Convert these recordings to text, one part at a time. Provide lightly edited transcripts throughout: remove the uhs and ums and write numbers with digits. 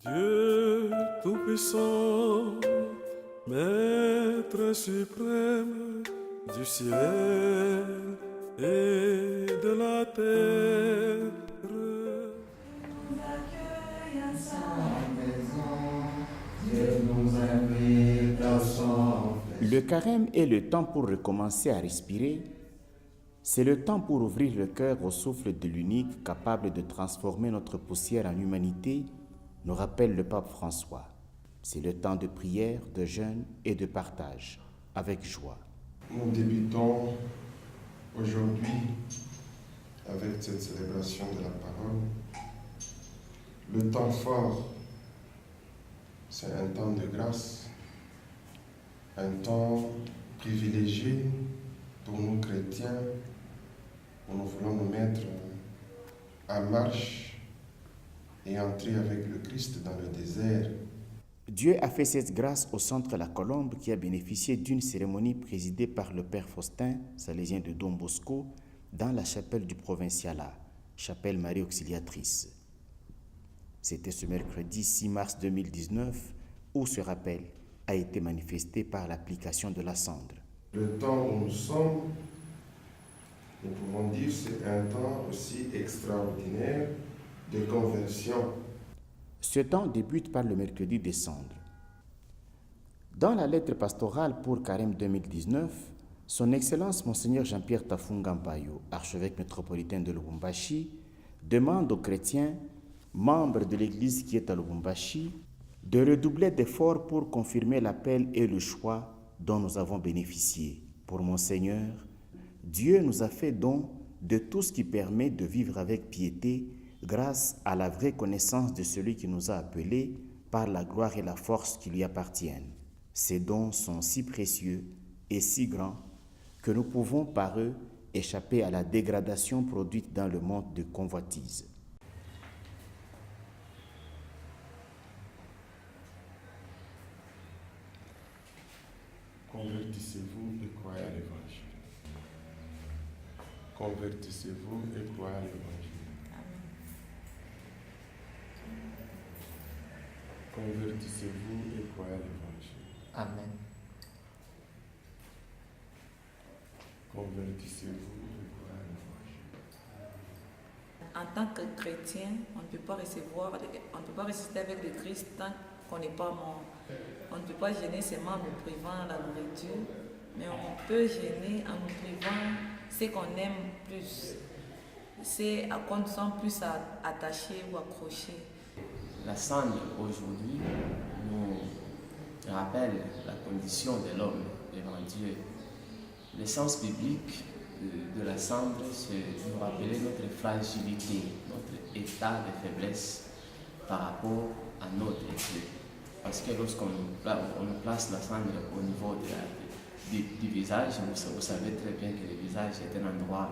Dieu Tout-Puissant, Maître suprême du ciel et de la terre. Nous accueille à sa maison, Dieu nous invite à son plaisir. Le carême est le temps pour recommencer à respirer. C'est le temps pour ouvrir le cœur au souffle de l'unique capable de transformer notre poussière en humanité, nous rappelle le pape François. C'est le temps de prière, de jeûne et de partage, avec joie. Nous débutons aujourd'hui avec cette célébration de la parole. Le temps fort, c'est un temps de grâce, un temps privilégié pour nous chrétiens, où nous voulons nous mettre en marche et entrer avec le Christ dans le désert. Dieu a fait cette grâce au centre La Colombe qui a bénéficié d'une cérémonie présidée par le Père Faustin, salésien de Don Bosco, dans la chapelle du Provincialat, chapelle Marie Auxiliatrice. C'était ce mercredi 6 mars 2019 où ce rappel a été manifesté par l'application de la cendre. Le temps où nous sommes, nous pouvons dire, c'est un temps aussi extraordinaire de conversion. Ce temps débute par le mercredi des cendres. Dans la lettre pastorale pour Carême 2019, son Excellence Monseigneur Jean-Pierre Tafunga Mpayo, archevêque métropolitain de Lubumbashi, demande aux chrétiens, membres de l'Église qui est à Lubumbashi, de redoubler d'efforts pour confirmer l'appel et le choix dont nous avons bénéficié. Pour Monseigneur, Dieu nous a fait don de tout ce qui permet de vivre avec piété grâce à la vraie connaissance de celui qui nous a appelés par la gloire et la force qui lui appartiennent. Ces dons sont si précieux et si grands que nous pouvons par eux échapper à la dégradation produite dans le monde de convoitise. Convertissez-vous et croyez à l'Évangile. Convertissez-vous et croyez à l'Évangile. Convertissez-vous et croyez à l'Évangile. Amen. Convertissez-vous et croyez à l'Évangile. En tant que chrétien, on ne peut pas résister avec le Christ tant qu'on n'est pas mort. On ne peut pas gêner ses membres en nous privant la nourriture, mais on peut gêner en nous privant ce qu'on aime plus, c'est à quoi nous sommes plus attachés ou accrochés. La cendre aujourd'hui nous rappelle la condition de l'homme devant Dieu. Le sens biblique de la cendre, c'est nous rappeler notre fragilité, notre état de faiblesse par rapport à notre Dieu. Parce que lorsqu'on nous place la cendre au niveau du visage, vous savez très bien que le visage est un endroit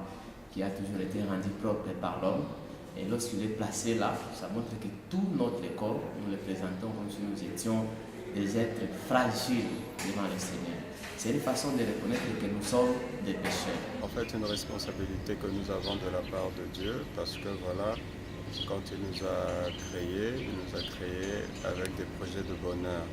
qui a toujours été rendu propre par l'homme. Et lorsqu'il est placé là, ça montre que tout notre corps, nous le présentons comme si nous étions des êtres fragiles devant le Seigneur. C'est une façon de reconnaître que nous sommes des pécheurs. En fait, une responsabilité que nous avons de la part de Dieu, parce que voilà, quand il nous a créés avec des projets de bonheur.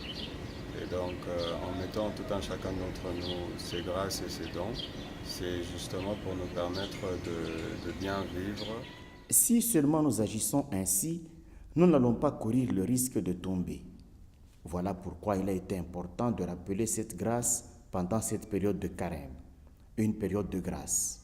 Et donc, en mettant tout un chacun d'entre nous ses grâces et ses dons, c'est justement pour nous permettre de bien vivre. Si seulement nous agissons ainsi, nous n'allons pas courir le risque de tomber. Voilà pourquoi il a été important de rappeler cette grâce pendant cette période de carême, une période de grâce.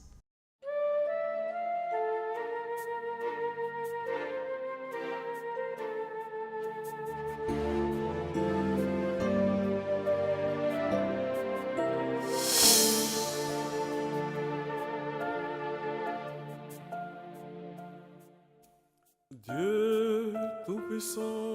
Dieu Tout-Puissant,